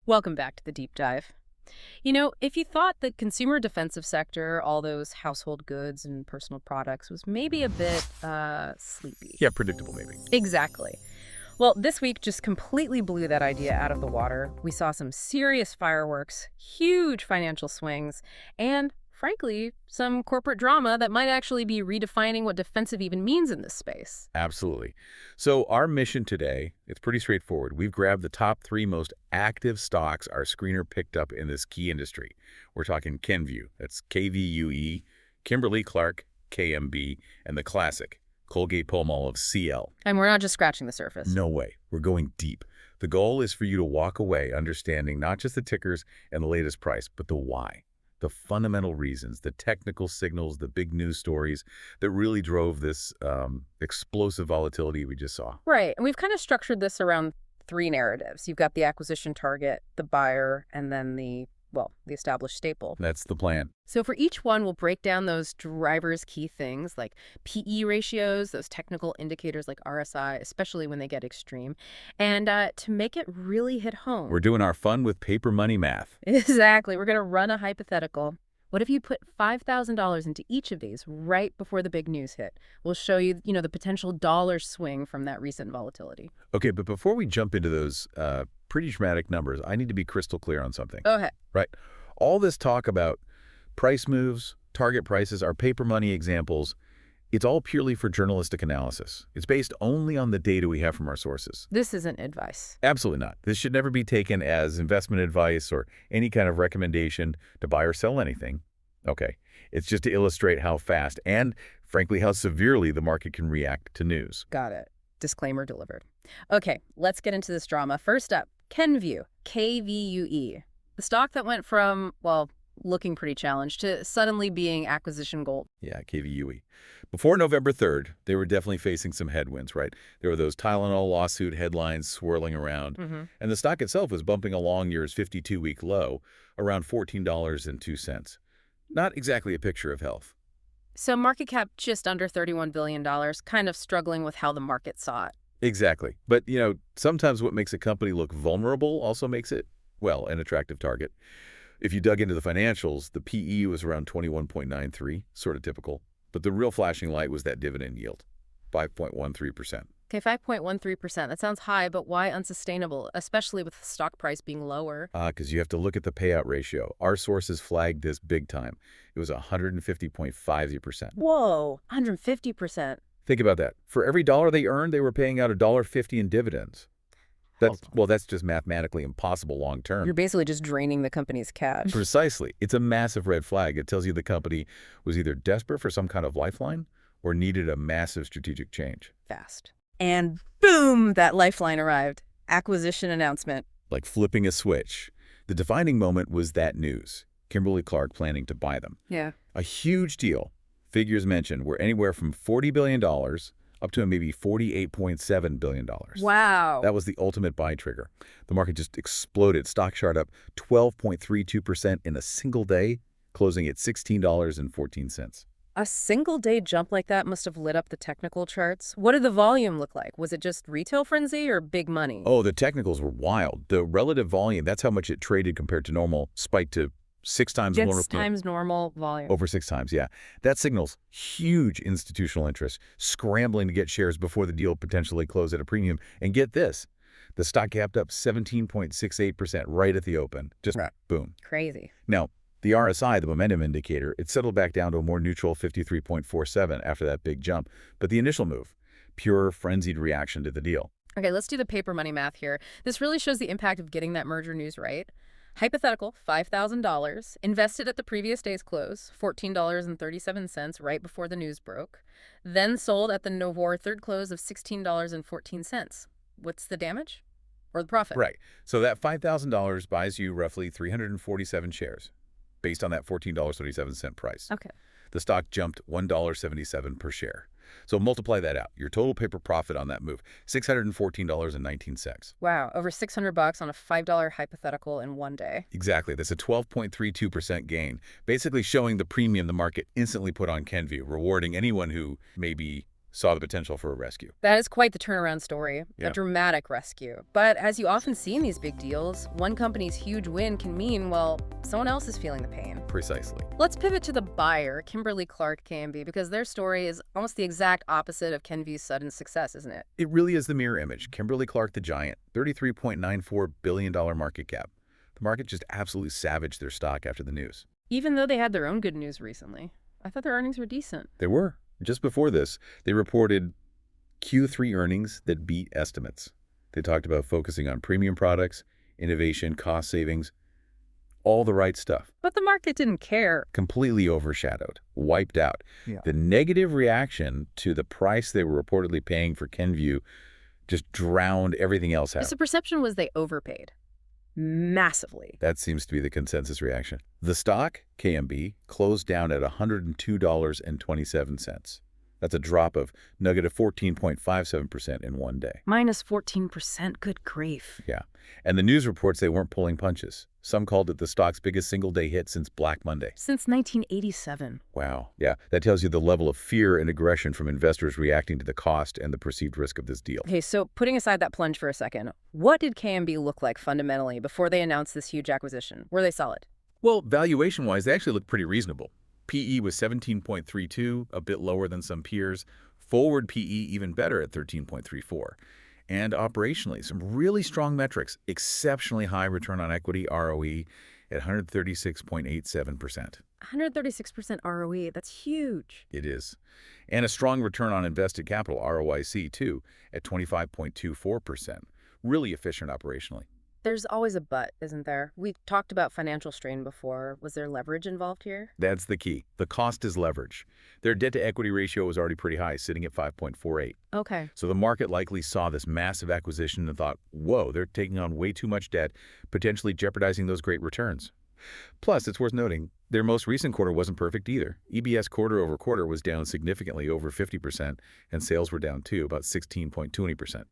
Welcome back to the deep dive. If you thought the consumer defensive sector, all those household goods and personal products, was maybe a bit sleepy. Yeah, predictable maybe. Exactly. Well, this week just completely blew that idea out of the water. We saw some serious fireworks, huge financial swings, and frankly, some corporate drama that might actually be redefining what defensive even means in this space. Absolutely. So our mission today, it's pretty straightforward. We've grabbed the top 3 most active stocks our screener picked up in this key industry. We're talking Kenvue, that's KVUE, Kimberly-Clark, KMB, and the classic, Colgate-Palmolive CL. And we're not just scratching the surface. No way. We're going deep. The goal is for you to walk away understanding not just the tickers and the latest price, but the why. The fundamental reasons, the technical signals, the big news stories that really drove this explosive volatility we just saw. Right. And we've kind of structured this around 3 narratives. You've got the acquisition target, the buyer, and then the established staple. That's the plan. So for each one, we'll break down those drivers' key things like PE ratios, those technical indicators like RSI, especially when they get extreme, and to make it really hit home. We're doing our fun with paper money math. Exactly. We're going to run a hypothetical. What if you put $5,000 into each of these right before the big news hit? We'll show you, the potential dollar swing from that recent volatility. Okay, but before we jump into those pretty dramatic numbers, I need to be crystal clear on something. Go ahead. Right. All this talk about price moves, target prices, our paper money examples, it's all purely for journalistic analysis. It's based only on the data we have from our sources. This isn't advice. Absolutely not. This should never be taken as investment advice or any kind of recommendation to buy or sell anything. Okay. It's just to illustrate how fast and, frankly, how severely the market can react to news. Got it. Disclaimer delivered. Okay, let's get into this drama. First up, Kenvue, KVUE. The stock that went from, looking pretty challenged to suddenly being acquisition gold. Yeah, KVUE. Before November 3rd, they were definitely facing some headwinds, right? There were those Tylenol lawsuit headlines swirling around, and the stock itself was bumping along near its 52-week low, around $14.02. Not exactly a picture of health. So market cap just under $31 billion, kind of struggling with how the market saw it. Exactly. But, sometimes what makes a company look vulnerable also makes it, an attractive target. If you dug into the financials, the PE was around 21.93, sort of typical. But the real flashing light was that dividend yield, 5.13%. Okay, 5.13%. That sounds high, but why unsustainable, especially with the stock price being lower? Because you have to look at the payout ratio. Our sources flagged this big time. It was 150.50%. Whoa, 150%. Think about that. For every dollar they earned, they were paying out $1.50 in dividends. That's just mathematically impossible long term. You're basically just draining the company's cash. Precisely. It's a massive red flag. It tells you the company was either desperate for some kind of lifeline or needed a massive strategic change. Fast. And boom, that lifeline arrived. Acquisition announcement. Like flipping a switch. The defining moment was that news. Kimberly-Clark planning to buy them. Yeah. A huge deal. Figures mentioned were anywhere from $40 billion up to maybe $48.7 billion. Wow. That was the ultimate buy trigger. The market just exploded. Stock shot up 12.32% in a single day, closing at $16.14. A single day jump like that must have lit up the technical charts. What did the volume look like? Was it just retail frenzy or big money? Oh, the technicals were wild. The relative volume, that's how much it traded compared to normal, spiked to 6 times more. 6 times normal volume. Over 6 times, yeah. That signals huge institutional interest, scrambling to get shares before the deal potentially closed at a premium. And get this, the stock gapped up 17.68% right at the open. Just boom. Crazy. Now, the RSI, the momentum indicator, it settled back down to a more neutral 53.47 after that big jump. But the initial move, pure frenzied reaction to the deal. Okay, let's do the paper money math here. This really shows the impact of getting that merger news right. Hypothetical, $5,000, invested at the previous day's close, $14.37 right before the news broke, then sold at the November 3rd close of $16.14. What's the damage? Or the profit? Right. So that $5,000 buys you roughly 347 shares based on that $14.37 price. Okay. The stock jumped $1.77 per share. So multiply that out. Your total paper profit on that move, $614.19. Wow, over $600 on a $5 hypothetical in one day. Exactly. That's a 12.32% gain, basically showing the premium the market instantly put on Kenvue, rewarding anyone who maybe saw the potential for a rescue. That is quite the turnaround story, Yeah. a dramatic rescue. But as you often see in these big deals, one company's huge win can mean, well, someone else is feeling the pain. Precisely. Let's pivot to the buyer, Kimberly-Clark KMB, because their story is almost the exact opposite of Kenvue's sudden success, isn't it? It really is the mirror image. Kimberly-Clark the giant, $33.94 billion market cap. The market just absolutely savaged their stock after the news. Even though they had their own good news recently. I thought their earnings were decent. They were. Just before this, they reported Q3 earnings that beat estimates. They talked about focusing on premium products, innovation, cost savings, all the right stuff. But the market didn't care. Completely overshadowed, wiped out. Yeah. The negative reaction to the price they were reportedly paying for Kenvue just drowned everything else out. So the perception was they overpaid. Massively. That seems to be the consensus reaction. The stock, KMB, closed down at $102.27. That's a drop of negative 14.57% in one day. Minus 14%, good grief. Yeah. And the news reports they weren't pulling punches. Some called it the stock's biggest single-day hit since Black Monday. Since 1987. Wow. Yeah, that tells you the level of fear and aggression from investors reacting to the cost and the perceived risk of this deal. Okay, so putting aside that plunge for a second, what did KMB look like fundamentally before they announced this huge acquisition? Were they solid? Well, valuation-wise, they actually look pretty reasonable. PE was 17.32, a bit lower than some peers. Forward PE even better at 13.34. And operationally, some really strong metrics. Exceptionally high return on equity, ROE, at 136.87%. 136% ROE, that's huge. It is. And a strong return on invested capital, ROIC, too, at 25.24%. Really efficient operationally. There's always a but, isn't there? We talked about financial strain before. Was there leverage involved here? That's the key. The cost is leverage. Their debt-to-equity ratio was already pretty high, sitting at 5.48. Okay. So the market likely saw this massive acquisition and thought, whoa, they're taking on way too much debt, potentially jeopardizing those great returns. Plus, it's worth noting, their most recent quarter wasn't perfect either. EBS quarter over quarter was down significantly, over 50%, and sales were down too, about 16.20%.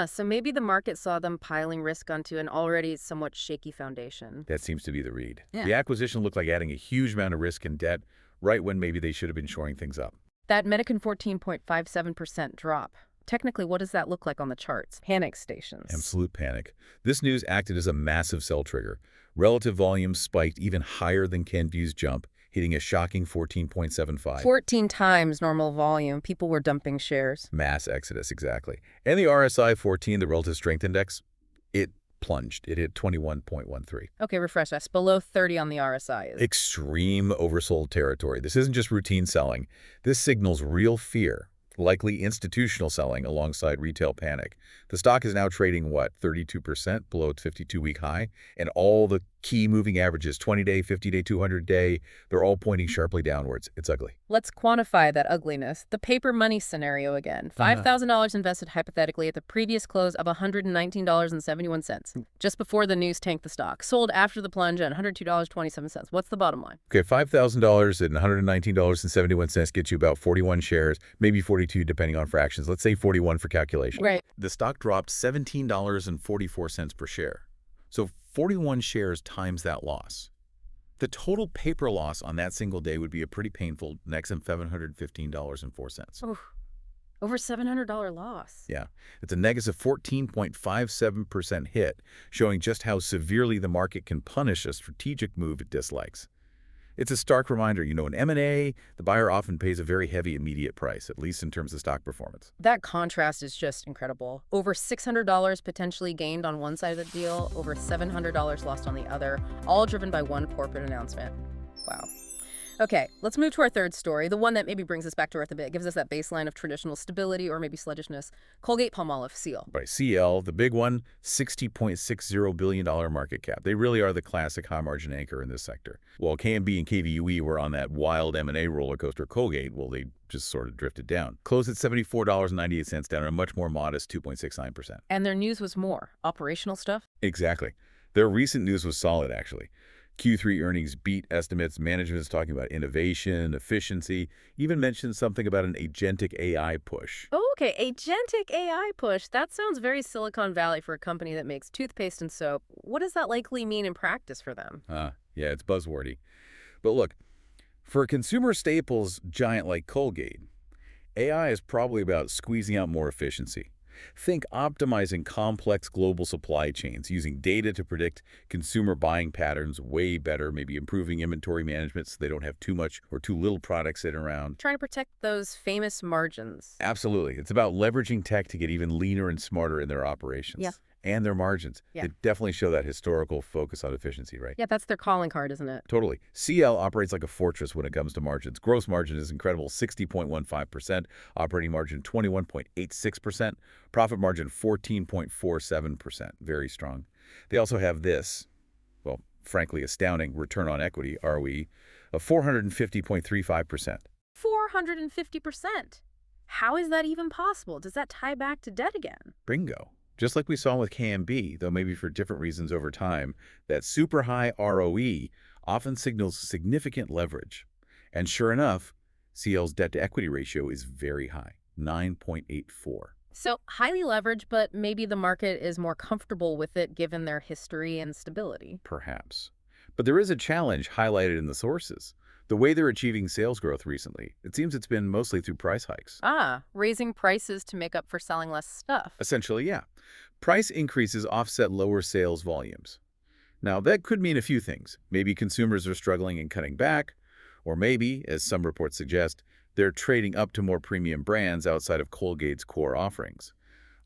So maybe the market saw them piling risk onto an already somewhat shaky foundation. That seems to be the read. Yeah. The acquisition looked like adding a huge amount of risk and debt, right when maybe they should have been shoring things up. That Medicon 14.57% drop. Technically, what does that look like on the charts? Panic stations. Absolute panic. This news acted as a massive sell trigger. Relative volume spiked even higher than Kenvue's jump, hitting a shocking 14.75. 14 times normal volume. People were dumping shares. Mass exodus, exactly. And the RSI 14, the relative strength index, it plunged. It hit 21.13. Okay, refresh us. Below 30 on the RSI. Extreme oversold territory. This isn't just routine selling. This signals real fear, likely institutional selling alongside retail panic. The stock is now trading, what, 32% below its 52-week high? And all the key moving averages, 20-day, 50-day, 200-day, they're all pointing sharply downwards. It's ugly. Let's quantify that ugliness. The paper money scenario again. $5,000 invested hypothetically at the previous close of $119.71. Just before the news tanked the stock. Sold after the plunge at $102.27. What's the bottom line? Okay, $5,000 and $119.71 gets you about 41 shares, maybe 42 depending on fractions. Let's say 41 for calculation. Right. The stock dropped $17.44 per share. So 41 shares times that loss. The total paper loss on that single day would be a pretty painful $715.04. Oof. Over $700 loss. Yeah, it's a negative 14.57% hit, showing just how severely the market can punish a strategic move it dislikes. It's a stark reminder, in M&A, the buyer often pays a very heavy immediate price, at least in terms of stock performance. That contrast is just incredible. Over $600 potentially gained on one side of the deal, over $700 lost on the other, all driven by one corporate announcement. Wow. Okay, let's move to our third story, the one that maybe brings us back to earth a bit, gives us that baseline of traditional stability or maybe sluggishness. Colgate-Palmolive, CL. Right, CL, the big one, $60.60 billion market cap. They really are the classic high-margin anchor in this sector. While KMB and KVUE were on that wild M&A roller coaster, Colgate, well, they just sort of drifted down. Closed at $74.98, down a much more modest 2.69%. And their news was more operational stuff? Exactly. Their recent news was solid, actually. Q3 earnings beat estimates. Management is talking about innovation, efficiency, even mentioned something about an agentic AI push. Oh, okay, agentic AI push. That sounds very Silicon Valley for a company that makes toothpaste and soap. What does that likely mean in practice for them? Yeah, it's buzzwordy. But look, for a consumer staples giant like Colgate, AI is probably about squeezing out more efficiency. Think optimizing complex global supply chains, using data to predict consumer buying patterns way better, maybe improving inventory management so they don't have too much or too little product sitting around. Trying to protect those famous margins. Absolutely. It's about leveraging tech to get even leaner and smarter in their Yeah. operations. And their margins. Yeah. They definitely show that historical focus on efficiency, right? Yeah, that's their calling card, isn't it? Totally. CL operates like a fortress when it comes to margins. Gross margin is incredible, 60.15%. Operating margin, 21.86%. Profit margin, 14.47%. Very strong. They also have this, well, frankly, astounding return on equity, ROE, of 450.35%. 450%. How is that even possible? Does that tie back to debt again? Bingo. Just like we saw with KMB, though maybe for different reasons over time, that super high ROE often signals significant leverage. And sure enough, CL's debt-to-equity ratio is very high, 9.84. So highly leveraged, but maybe the market is more comfortable with it given their history and stability. Perhaps. But there is a challenge highlighted in the sources. The way they're achieving sales growth recently, it seems it's been mostly through price hikes. Raising prices to make up for selling less stuff. Essentially, yeah. Price increases offset lower sales volumes. Now, that could mean a few things. Maybe consumers are struggling and cutting back, or maybe, as some reports suggest, they're trading up to more premium brands outside of Colgate's core offerings.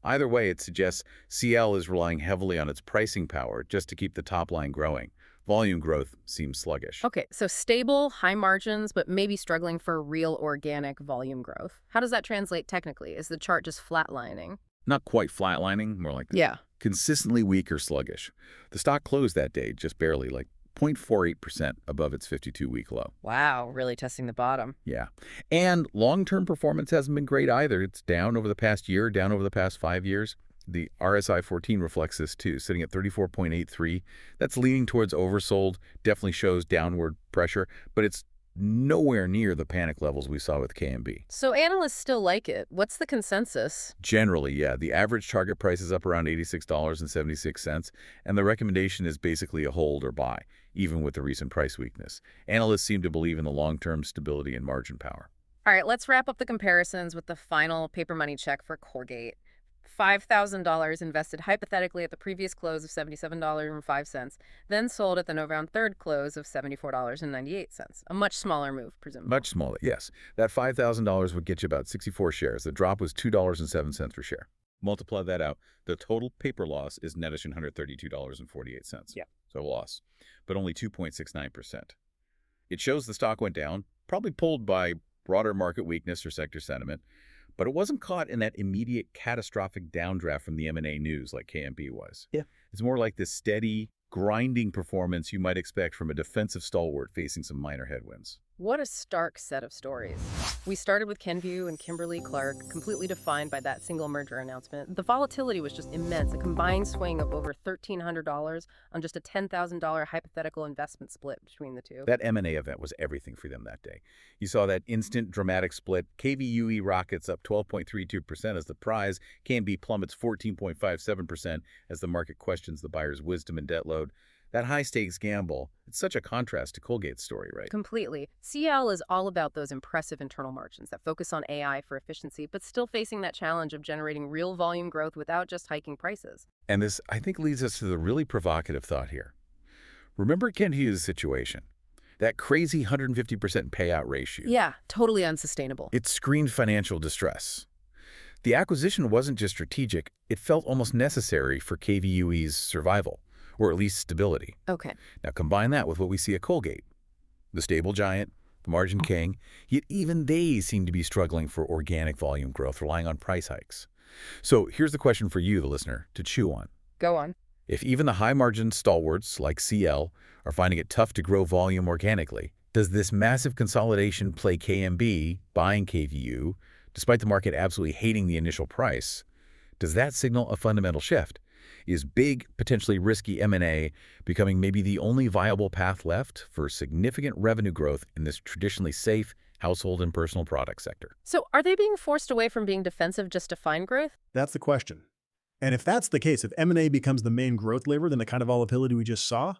Either way, it suggests CL is relying heavily on its pricing power just to keep the top line growing. Volume growth seems sluggish. Okay, so stable, high margins, but maybe struggling for real organic volume growth. How does that translate technically? Is the chart just flatlining? Not quite flatlining, more like Yeah. consistently weak or sluggish. The stock closed that day just barely, like 0.48% above its 52-week low. Wow, really testing the bottom. Yeah. And long-term performance hasn't been great either. It's down over the past year, down over the past 5 years. The RSI 14 reflects this too, sitting at 34.83. That's leaning towards oversold, definitely shows downward pressure, but it's nowhere near the panic levels we saw with KMB. So analysts still like it. What's the consensus? Generally, yeah, the average target price is up around $86.76, and the recommendation is basically a hold or buy, even with the recent price weakness. Analysts seem to believe in the long-term stability and margin power. All right, let's wrap up the comparisons with the final paper money check for Colgate. $5,000 invested hypothetically at the previous close of $77.05, then sold at the November 3rd close of $74.98. A much smaller move, presumably. Much smaller, yes. That $5,000 would get you about 64 shares. The drop was $2.07 per share. Multiply that out. The total paper loss is nettish $132.48. Yeah. So a loss, but only 2.69%. It shows the stock went down, probably pulled by broader market weakness or sector sentiment, but it wasn't caught in that immediate catastrophic downdraft from the M&A news like KMB was. Yeah. It's more like this steady, grinding performance you might expect from a defensive stalwart facing some minor headwinds. What a stark set of stories. We started with Kenvue and Kimberly-Clark, completely defined by that single merger announcement. The volatility was just immense, a combined swing of over $1,300 on just a $10,000 hypothetical investment split between the two. That M&A event was everything for them that day. You saw that instant, dramatic split. KVUE rockets up 12.32% as the prize. KMB plummets 14.57% as the market questions the buyer's wisdom and debt load. That high-stakes gamble, it's such a contrast to Colgate's story, right? Completely. CL is all about those impressive internal margins that focus on AI for efficiency, but still facing that challenge of generating real volume growth without just hiking prices. And this, I think, leads us to the really provocative thought here. Remember Kenvue's situation? That crazy 150% payout ratio. Yeah, totally unsustainable. It screened financial distress. The acquisition wasn't just strategic, it felt almost necessary for KVUE's survival, or at least stability. Okay. Now combine that with what we see at Colgate. The stable giant, the margin king, yet even they seem to be struggling for organic volume growth, relying on price hikes. So here's the question for you, the listener, to chew on. Go on. If even the high-margin stalwarts like CL are finding it tough to grow volume organically, does this massive consolidation play KMB buying KVU, despite the market absolutely hating the initial price? Does that signal a fundamental shift? Is big, potentially risky M&A becoming maybe the only viable path left for significant revenue growth in this traditionally safe household and personal product sector? So are they being forced away from being defensive just to find growth? That's the question. And if that's the case, if M&A becomes the main growth lever, then the kind of volatility we just saw,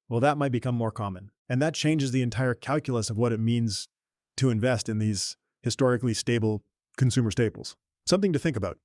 well, that might become more common. And that changes the entire calculus of what it means to invest in these historically stable consumer staples. Something to think about.